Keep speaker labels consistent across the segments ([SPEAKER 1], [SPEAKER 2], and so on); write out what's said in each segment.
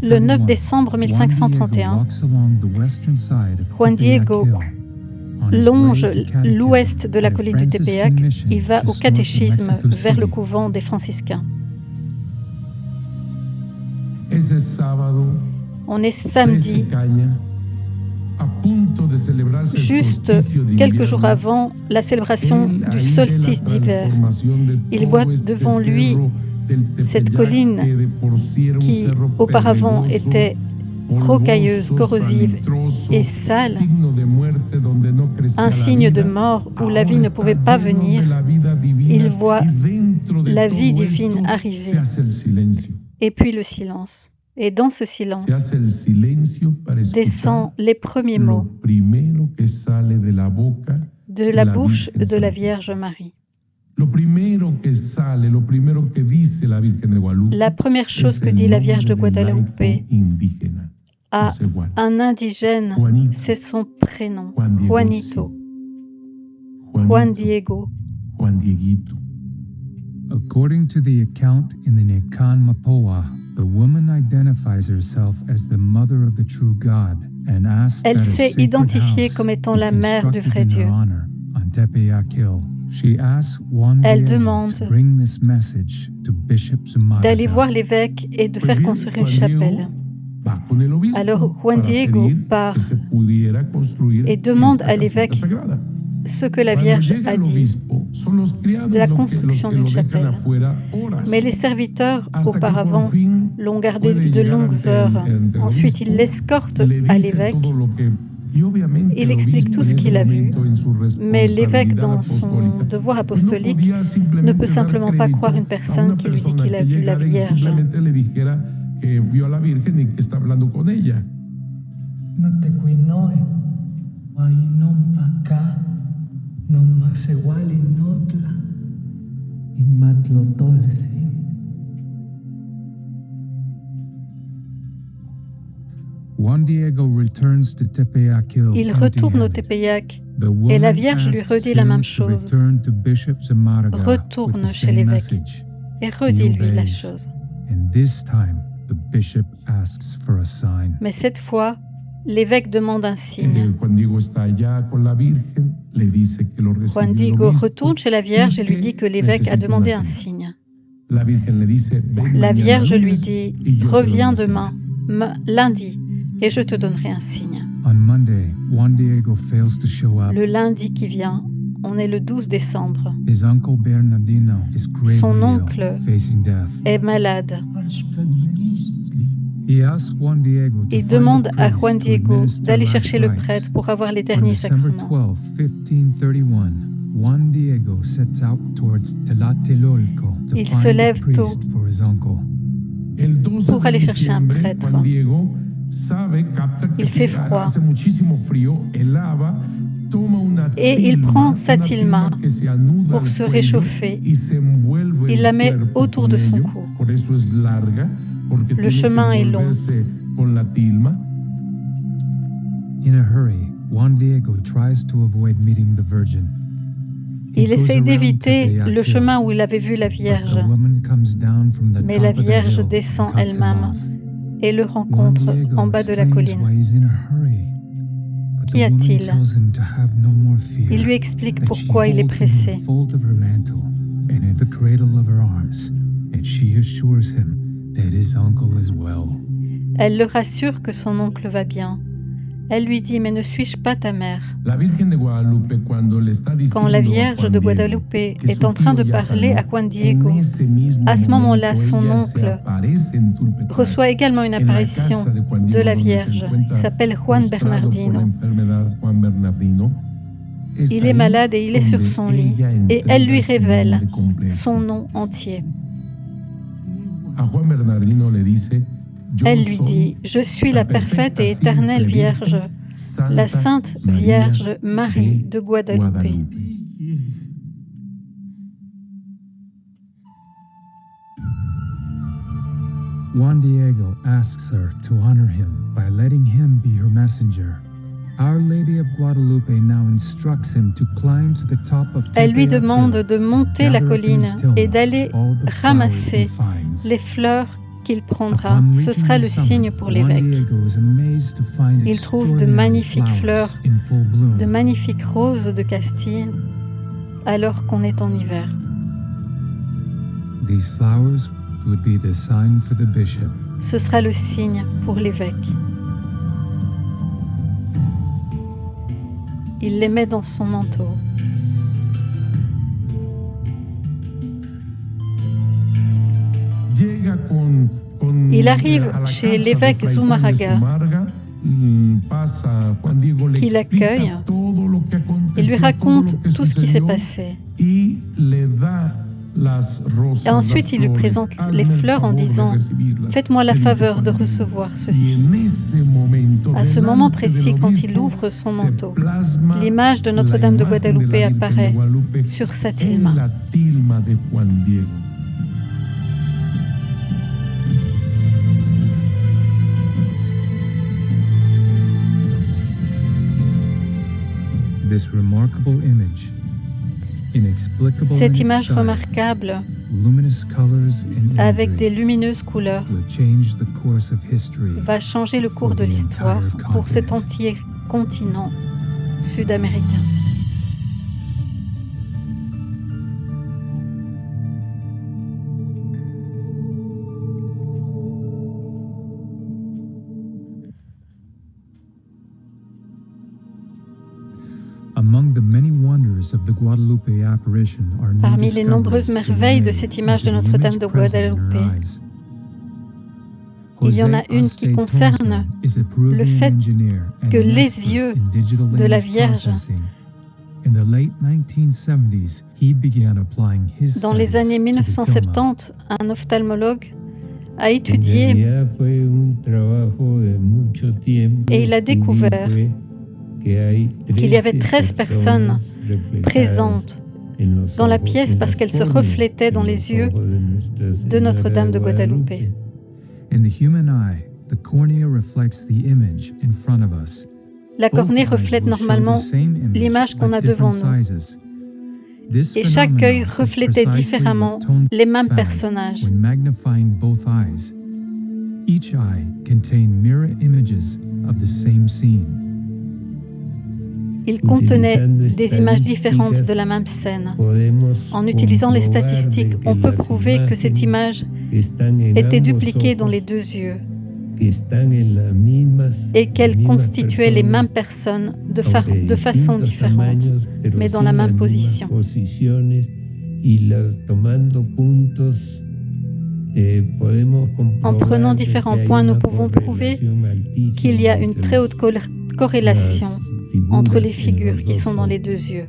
[SPEAKER 1] Le 9 décembre 1531, Juan Diego longe l'ouest de la colline du Tepeyac. Il va au catéchisme vers le couvent des franciscains. On est samedi, juste quelques jours avant la célébration du solstice d'hiver. Il voit devant lui cette colline qui auparavant était rocailleuse, corrosive et sale, un signe de mort où la vie ne pouvait pas venir. Il voit la vie divine arriver, et puis le silence. Et dans ce silence descendent les premiers mots de la bouche de la Vierge Marie. La première chose que dit la Vierge de Guadalupe à un indigène, c'est son prénom, Juanito, Juan Diego.
[SPEAKER 2] According to the account in the Nican Mapoa, the woman identifies herself as the mother of the true God and asks
[SPEAKER 1] Elle
[SPEAKER 2] that a
[SPEAKER 1] s'est
[SPEAKER 2] sacred
[SPEAKER 1] identifiée
[SPEAKER 2] house
[SPEAKER 1] comme étant
[SPEAKER 2] be
[SPEAKER 1] la mère du vrai
[SPEAKER 2] constructed in
[SPEAKER 1] Dieu.
[SPEAKER 2] her honor on Tepeyac Hill. She asks Juan
[SPEAKER 1] Elle
[SPEAKER 2] Diego
[SPEAKER 1] demande
[SPEAKER 2] to bring this message to Bishop
[SPEAKER 1] d'aller
[SPEAKER 2] Zumarraga.
[SPEAKER 1] voir l'évêque et de faire construire une chapelle. Alors Juan Diego part et demande à l'évêque ce que la Vierge a dit de la construction d'une chapelle. Mais les serviteurs, auparavant, l'ont gardé de longues heures. Ensuite, il l'escorte à l'évêque. Il explique tout ce qu'il a vu, mais l'évêque, dans son devoir apostolique, ne peut simplement pas croire une personne qui lui dit qu'il a vu la Vierge.
[SPEAKER 3] No te quinoe, guay non pa acá, no más igual in notla, in matlotolsin.
[SPEAKER 2] Juan Diego returns to Tepeyac Hill
[SPEAKER 1] Il retourne au
[SPEAKER 2] empty-handed.
[SPEAKER 1] Tepeyac
[SPEAKER 2] The
[SPEAKER 1] et la
[SPEAKER 2] woman
[SPEAKER 1] Vierge lui
[SPEAKER 2] asks
[SPEAKER 1] redit la
[SPEAKER 2] him
[SPEAKER 1] même
[SPEAKER 2] to
[SPEAKER 1] chose.
[SPEAKER 2] return to Bishop Zumarraga with
[SPEAKER 1] Retourne
[SPEAKER 2] the
[SPEAKER 1] chez
[SPEAKER 2] same
[SPEAKER 1] l'évêque
[SPEAKER 2] message.
[SPEAKER 1] et redis-lui la
[SPEAKER 2] obeys.
[SPEAKER 1] chose.
[SPEAKER 2] And this time, the bishop asks for a sign.
[SPEAKER 1] Mais cette fois, l'évêque demande un signe. Juan Diego retourne chez la Vierge et lui dit que l'évêque a demandé un signe. La Vierge lui dit « Reviens demain, lundi, et je te donnerai un signe.
[SPEAKER 2] On Monday, Juan Diego fails to show up.
[SPEAKER 1] Le lundi qui vient, on est le 12 décembre.
[SPEAKER 2] His uncle Bernardino is
[SPEAKER 1] Son
[SPEAKER 2] gravely
[SPEAKER 1] oncle
[SPEAKER 2] ill, facing death.
[SPEAKER 1] est malade.
[SPEAKER 2] He asks Juan Diego to
[SPEAKER 1] Il
[SPEAKER 2] find
[SPEAKER 1] demande
[SPEAKER 2] a
[SPEAKER 1] à
[SPEAKER 2] priest
[SPEAKER 1] Juan
[SPEAKER 2] to
[SPEAKER 1] Diego
[SPEAKER 2] administer
[SPEAKER 1] d'aller
[SPEAKER 2] last
[SPEAKER 1] chercher le
[SPEAKER 2] rites.
[SPEAKER 1] prêtre pour avoir les
[SPEAKER 2] On
[SPEAKER 1] derniers
[SPEAKER 2] December
[SPEAKER 1] sacrements.
[SPEAKER 2] 12, 1531, Juan Diego sets out towards Tlatelolco to
[SPEAKER 1] Il
[SPEAKER 2] find
[SPEAKER 1] se
[SPEAKER 2] a
[SPEAKER 1] lève
[SPEAKER 2] priest
[SPEAKER 1] tôt
[SPEAKER 2] for his uncle.
[SPEAKER 1] pour aller chercher un prêtre. Il fait froid. Et il prend sa tilma pour se réchauffer. Il la met autour de son cou. Le chemin est long.
[SPEAKER 2] In a hurry, Juan Diego tries to avoid meeting the Virgin.
[SPEAKER 1] Il essaye d'éviter le chemin où il avait vu la Vierge, mais la Vierge descend elle-même et le rencontre en bas de la colline. Qu'y a-t-il? Il lui explique pourquoi il est pressé. Elle le rassure que son oncle va bien. Elle lui dit « Mais ne suis-je pas ta mère ?» Quand la Vierge de Guadalupe est en train de parler à Juan Diego, à ce moment-là, son oncle reçoit également une apparition de la Vierge. Il s'appelle Juan Bernardino. Il est malade et il est sur son lit, et elle lui révèle son nom entier. Elle lui dit « Je suis la parfaite et éternelle Vierge, la Sainte Vierge Marie de Guadalupe. »
[SPEAKER 2] Juan Diego asks her to honor him by letting him be her messenger. Our Lady of Guadalupe now instructs him to climb to the top of
[SPEAKER 1] Elle lui
[SPEAKER 2] Tepeyac
[SPEAKER 1] demande
[SPEAKER 2] Hill,
[SPEAKER 1] de monter la
[SPEAKER 2] gather up in
[SPEAKER 1] colline
[SPEAKER 2] Stillman
[SPEAKER 1] et d'aller
[SPEAKER 2] all the flowers
[SPEAKER 1] ramasser
[SPEAKER 2] he finds,
[SPEAKER 1] les fleurs qu'il prendra, ce sera le signe pour l'évêque. Il trouve de magnifiques fleurs, de magnifiques roses de Castille, alors qu'on est en hiver. Ce sera le signe pour l'évêque. Il les met dans son manteau. Il arrive chez l'évêque Zumárraga, qui l'accueille et lui raconte tout ce qui s'est passé. Et ensuite, il lui présente les fleurs en disant « Faites-moi la faveur de recevoir ceci ». À ce moment précis, quand il ouvre son manteau, l'image de Notre-Dame de Guadalupe apparaît sur sa tilma. Cette image remarquable, avec des lumineuses couleurs, va changer le cours de l'histoire pour cet entier continent sud-américain. Parmi les nombreuses merveilles de cette image de Notre-Dame de Guadalupe, il y en a une qui concerne le fait que les yeux de la Vierge, dans les années 1970, un ophtalmologue a étudié et il a découvert qu'il y avait 13 personnes présentes dans la pièce parce qu'elles se reflétaient dans les yeux de Notre-Dame de Guadalupe. La cornée reflète normalement l'image qu'on a devant nous. Et chaque œil reflétait différemment les mêmes personnages. Each eye contained mirror images of the same scene. Il contenait des images différentes de la même scène. En utilisant les statistiques, on peut prouver que cette image était dupliquée dans les deux yeux et qu'elle constituait les mêmes personnes de façon différente, mais dans la même position. En prenant différents points, nous pouvons prouver qu'il y a une très haute corrélation entre les figures qui sont dans les deux yeux.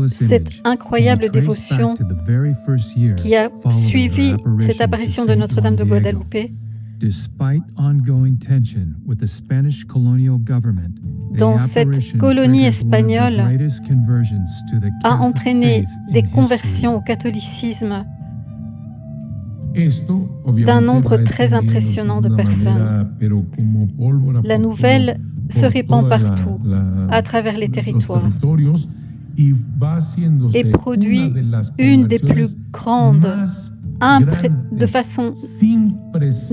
[SPEAKER 1] Cette incroyable dévotion qui a suivi cette apparition de Notre-Dame de Guadalupe, dans cette colonie espagnole, a entraîné des conversions au catholicisme d'un nombre très impressionnant de personnes. La nouvelle se répand partout, à travers les territoires, et produit une des plus grandes, de façon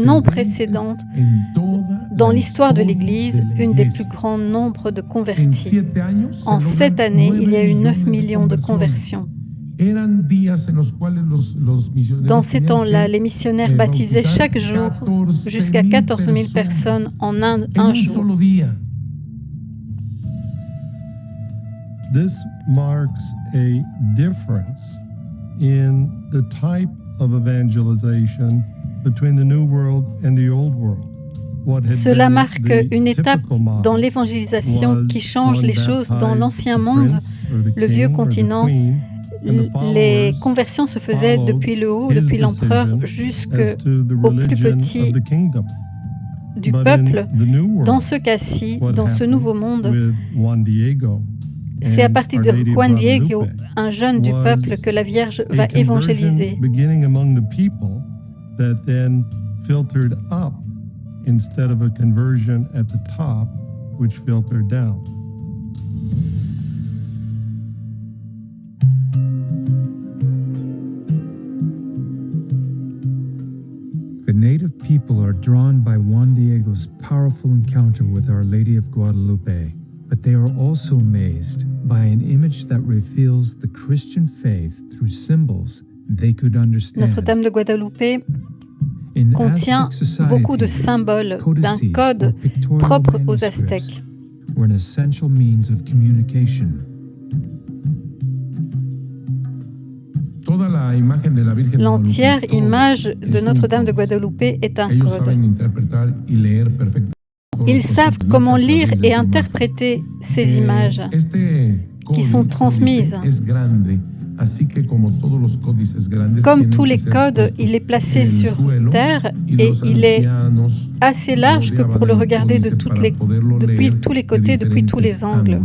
[SPEAKER 1] non précédente, dans l'histoire de l'Église, une des plus grands nombres de convertis. En 7 années, il y a eu 9 millions de conversions. Dans ces temps-là, les missionnaires baptisaient chaque jour jusqu'à 14 000 personnes en un jour.
[SPEAKER 4] This marks a difference in the type of evangelization between the New World and the Old World.
[SPEAKER 1] Cela marque une étape dans l'évangélisation qui change les choses dans l'ancien monde, le vieux continent. Les conversions se faisaient depuis le haut, depuis l'empereur, jusqu'au plus petit du peuple. Dans ce cas-ci, dans ce nouveau monde, c'est à partir de Juan Diego, un jeune du peuple, que la Vierge va évangéliser.
[SPEAKER 4] instead of a conversion at the top, which filtered down.
[SPEAKER 2] The native people are drawn by Juan Diego's powerful encounter with Our Lady of Guadalupe, but they are also amazed by an image that reveals the Christian faith through symbols they could understand.
[SPEAKER 1] Notre-Dame de Guadalupe contient beaucoup de symboles d'un code propre aux Aztèques.
[SPEAKER 2] Were an essential means of communication.
[SPEAKER 1] L'entière image de Notre-Dame de Guadalupe est un code. Ils savent comment lire et interpréter ces images qui sont transmises. Comme tous les codes, il est placé sur terre et il est assez large que pour le regarder depuis tous les côtés, depuis tous les angles.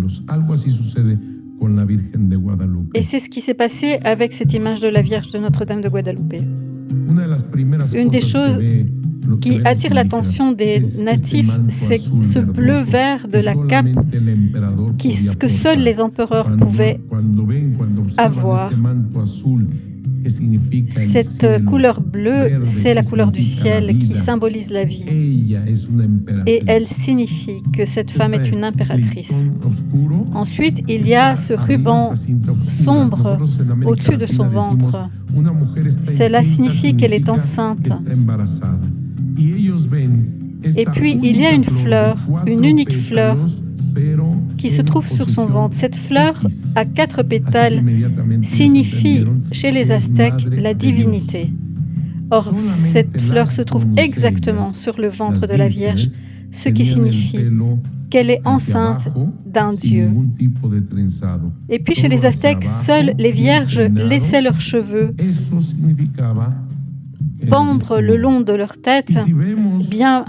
[SPEAKER 1] Et c'est ce qui s'est passé avec cette image de la Vierge de Notre-Dame de Guadalupe. Une des choses qui attire l'attention des natifs, c'est ce bleu-vert de la cape que seuls les empereurs pouvaient avoir. Cette couleur bleue, c'est la couleur du ciel qui symbolise la vie. Et elle signifie que cette femme est une impératrice. Ensuite, il y a ce ruban sombre au-dessus de son ventre. Cela signifie qu'elle est enceinte. Et puis, il y a une fleur, une unique fleur, qui se trouve sur son ventre. Cette fleur à 4 pétales signifie chez les Aztèques la divinité. Or, cette fleur se trouve exactement sur le ventre de la Vierge, ce qui signifie qu'elle est enceinte d'un dieu. Et puis chez les Aztèques, seules les vierges laissaient leurs cheveux pendre le long de leur tête, bien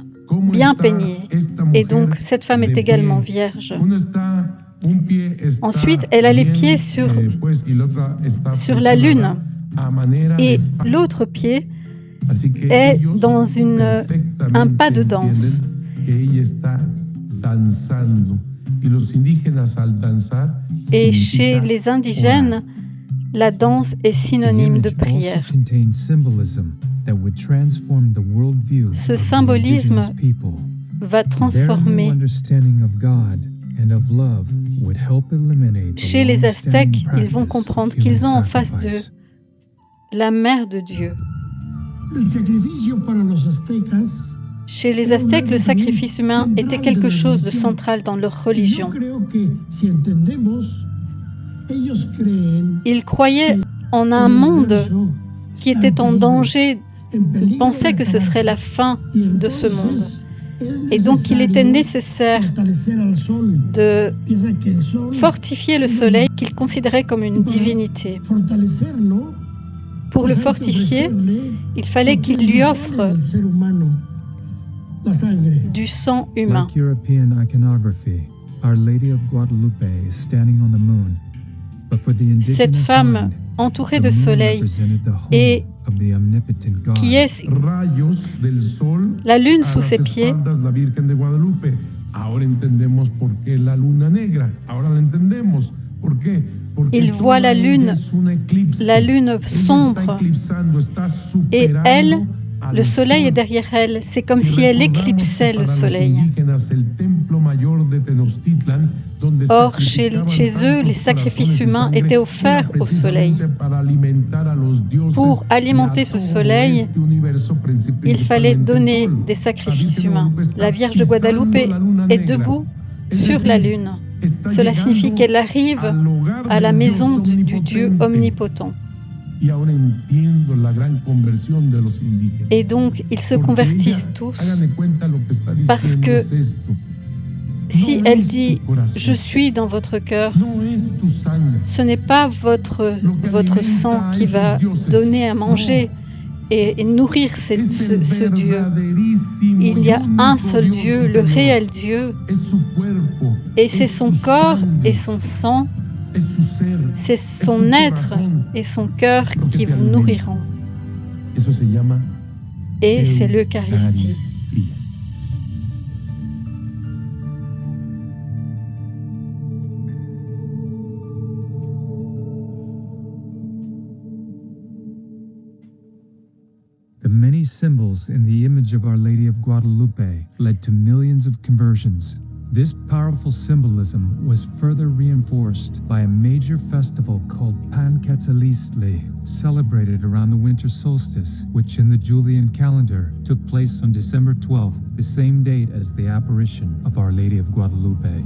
[SPEAKER 1] peignée. Et donc, cette femme est également vierge. Ensuite, elle a les pieds sur la lune. Et l'autre pied est dans un pas de danse. Et chez les indigènes, la danse est synonyme de prière. Ce symbolisme va transformer. Chez les Aztèques, ils vont comprendre qu'ils ont en face d'eux la mère de Dieu. Chez les Aztèques, le sacrifice humain était quelque chose de central dans leur religion. Ils croyaient en un monde qui était en danger. Ils pensaient que ce serait la fin de ce monde. Et donc, il était nécessaire de fortifier le soleil qu'ils considéraient comme une divinité. Pour le fortifier, il fallait qu'il lui offre du sang humain. Cette femme entourée de soleil et qui est la lune sous ses pieds. Il voit la lune sombre, et elle, le soleil est derrière elle. C'est comme si elle éclipsait le soleil. Or, chez eux, les sacrifices humains étaient offerts au soleil. Pour alimenter ce soleil, il fallait donner des sacrifices humains. La Vierge de Guadalupe est debout sur la lune. Cela signifie qu'elle arrive à la maison du Dieu omnipotent. Et donc, ils se convertissent tous parce que si elle dit « Je suis dans votre cœur », ce n'est pas votre sang qui va donner à manger et nourrir ce Dieu. Il y a un seul Dieu, le réel Dieu, et c'est son corps et son sang, c'est son être et son cœur qui vous nourriront. Et c'est l'Eucharistie.
[SPEAKER 2] many symbols in the image of Our Lady of Guadalupe led to millions of conversions. This powerful symbolism was further reinforced by a major festival called Panquetzalistle, celebrated around the winter solstice, which in the Julian calendar took place on December 12th, the same date as the apparition of Our Lady of Guadalupe.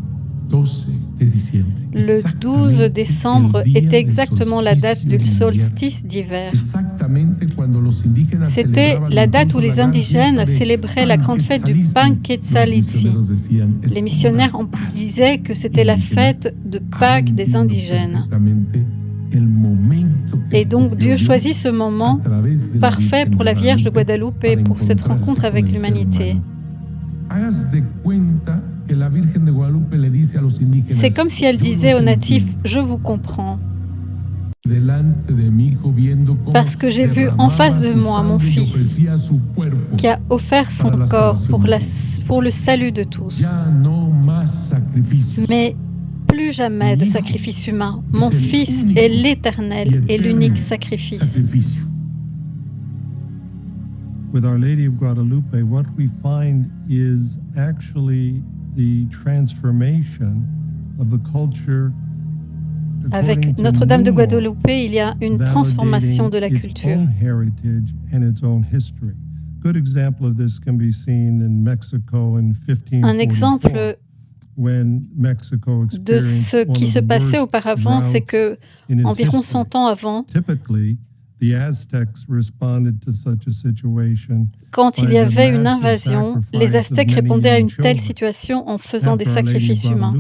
[SPEAKER 1] Le 12 décembre est exactement la date du solstice d'hiver. C'était la date où les indigènes célébraient la grande fête du Panquetzalistle. Les missionnaires disaient que c'était la fête de Pâques des indigènes. Et donc Dieu choisit ce moment parfait pour la Vierge de Guadalupe, pour cette rencontre avec l'humanité. C'est comme si elle disait aux natifs « Je vous comprends ». Parce que j'ai vu en face de moi mon fils qui a offert son corps pour le salut de tous. Mais plus jamais de sacrifice humain. Mon fils est l'Éternel et l'unique sacrifice.
[SPEAKER 4] With Our Lady of Guadalupe, what we find is actually the transformation of the culture.
[SPEAKER 1] Avec Notre-Dame de Guadalupe, il y a une transformation de la culture. Un exemple de ce qui se passait auparavant, c'est que environ 100 ans avant, quand il y avait une invasion, les Aztèques répondaient à une telle situation en faisant des sacrifices humains.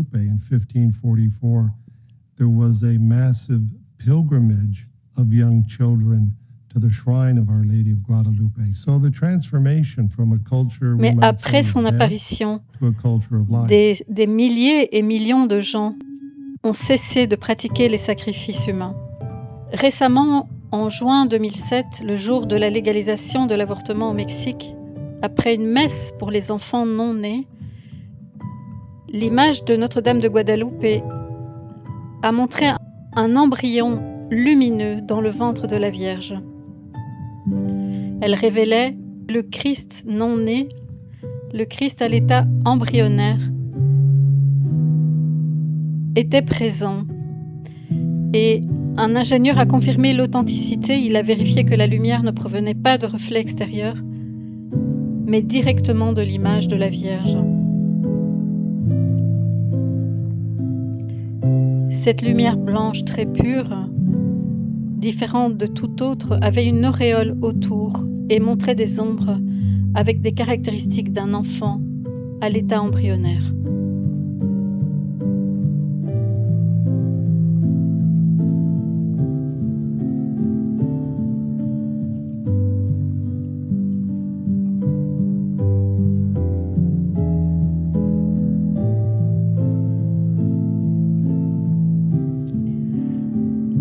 [SPEAKER 4] There was a massive pilgrimage of young children to the shrine of Our Lady of Guadalupe. So the transformation from a culture
[SPEAKER 1] Mais après son apparition, des milliers et millions de gens ont cessé de pratiquer les sacrifices humains. Récemment, en juin 2007, le jour de la légalisation de l'avortement au Mexique, après une messe pour les enfants non nés, l'image de Notre-Dame de Guadalupe a montré un embryon lumineux dans le ventre de la Vierge. Elle révélait le Christ non né, le Christ à l'état embryonnaire, était présent. Et un ingénieur a confirmé l'authenticité, il a vérifié que la lumière ne provenait pas de reflets extérieurs, mais directement de l'image de la Vierge. Cette lumière blanche très pure, différente de toute autre, avait une auréole autour et montrait des ombres avec des caractéristiques d'un enfant à l'état embryonnaire.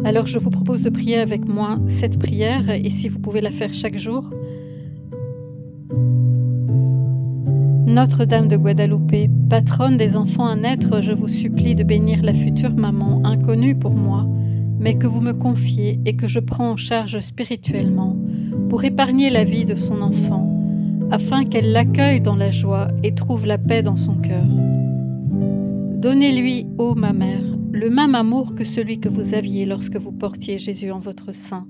[SPEAKER 1] Alors je vous propose de prier avec moi cette prière, et si vous pouvez la faire chaque jour. Notre-Dame de Guadalupe, patronne des enfants à naître, je vous supplie de bénir la future maman, inconnue pour moi, mais que vous me confiez et que je prends en charge spirituellement, pour épargner la vie de son enfant, afin qu'elle l'accueille dans la joie et trouve la paix dans son cœur. Donnez-lui, ô ma mère, le même amour que celui que vous aviez lorsque vous portiez Jésus en votre sein.